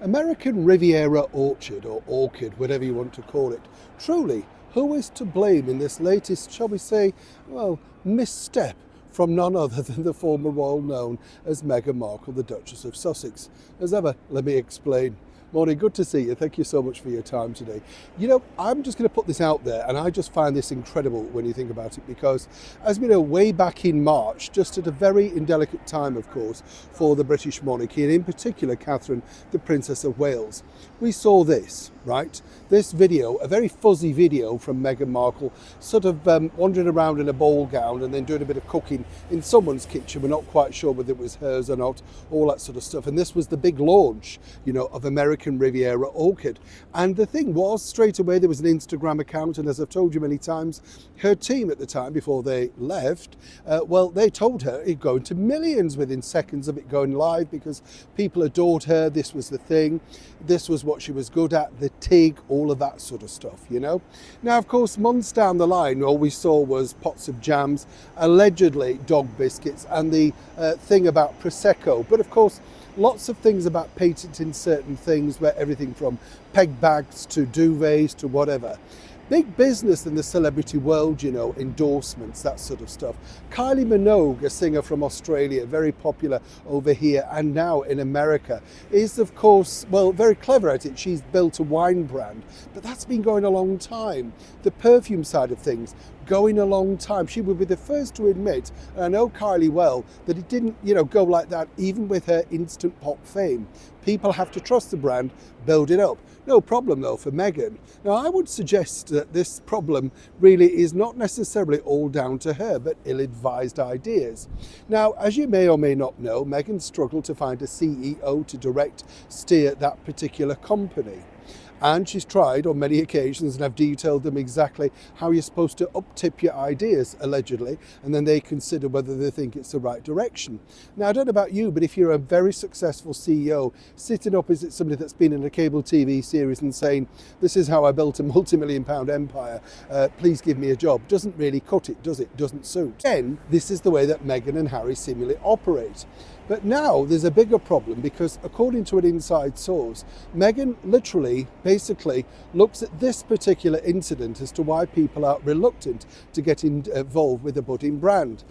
American Riviera Orchard, or orchid, whatever you want to call it. Truly, who is to blame in this latest, shall we say, well, misstep from none other than the former royal known as Meghan Markle, the Duchess of Sussex? As ever, let me explain. Morning, good to see you. Thank you so much for your time today. You know, I'm just going to put this out there, and I just find this incredible when you think about it, because as we know, way back in March, just at a very indelicate time, of course, for the British monarchy, and in particular Catherine, the Princess of Wales, we saw this, right? This video, a very fuzzy video from Meghan Markle, sort of wandering around in a ball gown and then doing a bit of cooking in someone's kitchen. We're not quite sure whether it was hers or not, all that sort of stuff. And this was the big launch, you know, of American Riviera Orchid. And the thing was, straight away, there was an Instagram account. And as I've told you many times, her team at the time, before they left, well, they told her it'd go into millions within seconds of it going live, because people adored her. This was the thing. This was what she was good at, the TIG, all of that sort of stuff, you know. Now, of course, months down the line, all we saw was pots of jams, allegedly dog biscuits, and the thing about Prosecco. But of course, lots of things about patenting certain things, where everything from peg bags to duvets to whatever. Big business in the celebrity world, you know, endorsements, that sort of stuff. Kylie Minogue, a singer from Australia, very popular over here and now in America, is of course, well, very clever at it. She's built a wine brand, but that's been going a long time. The perfume side of things, going a long time. She would be the first to admit, and I know Kylie well, that it didn't, you know, go like that even with her instant pop fame. People have to trust the brand, build it up. No problem though for Meghan. Now, I would suggest that this problem really is not necessarily all down to her, but ill-advised ideas. Now, as you may or may not know, Meghan struggled to find a CEO to steer that particular company. And she's tried on many occasions, and I've detailed them exactly how you're supposed to up-tip your ideas, allegedly, and then they consider whether they think it's the right direction. Now, I don't know about you, but if you're a very successful CEO sitting opposite somebody that's been in a cable TV series and saying, this is how I built a multi-million-pound empire, please give me a job, doesn't really cut it, does it? Doesn't suit. Again, this is the way that Meghan and Harry seemingly operate. But now there's a bigger problem, because according to an inside source, Meghan literally, basically, looks at this particular incident as to why people are reluctant to get involved with a budding brand.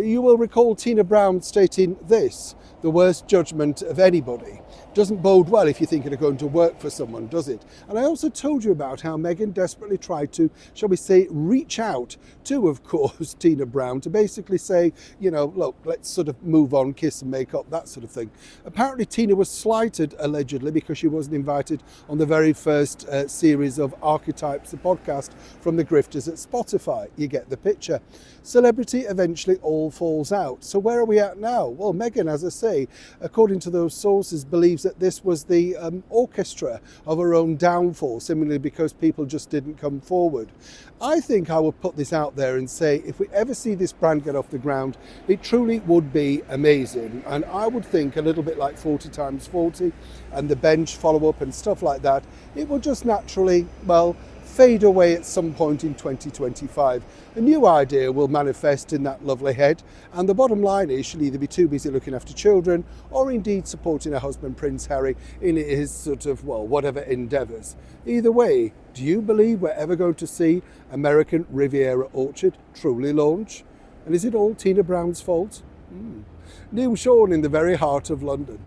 You will recall Tina Brown stating this: the worst judgment of anybody. Doesn't bode well if you're thinking of going to work for someone, does it? And I also told you about how Meghan desperately tried to, shall we say, reach out to, of course, Tina Brown to basically say, you know, look, let's sort of move on, kiss and make up, that sort of thing. Apparently, Tina was slighted, allegedly, because she wasn't invited on the very first series of Archetypes, the podcast from the grifters at Spotify. You get the picture. Celebrity eventually all falls out. So where are we at now? Well, Meghan, as I say, according to those sources, believes that this was the orchestra of her own downfall, similarly because people just didn't come forward. I think I would put this out there and say, if we ever see this brand get off the ground, it truly would be amazing. And I would think a little bit like 40 times 40 and the bench follow-up and stuff like that, it will just naturally, well, fade away at some point in 2025. A new idea will manifest in that lovely head, and the bottom line is she'll either be too busy looking after children or indeed supporting her husband Prince Harry in his sort of, well, whatever endeavours. Either way, do you believe we're ever going to see American Riviera Orchard truly launch? And is it all Tina Brown's fault? Neil Sean in the very heart of London.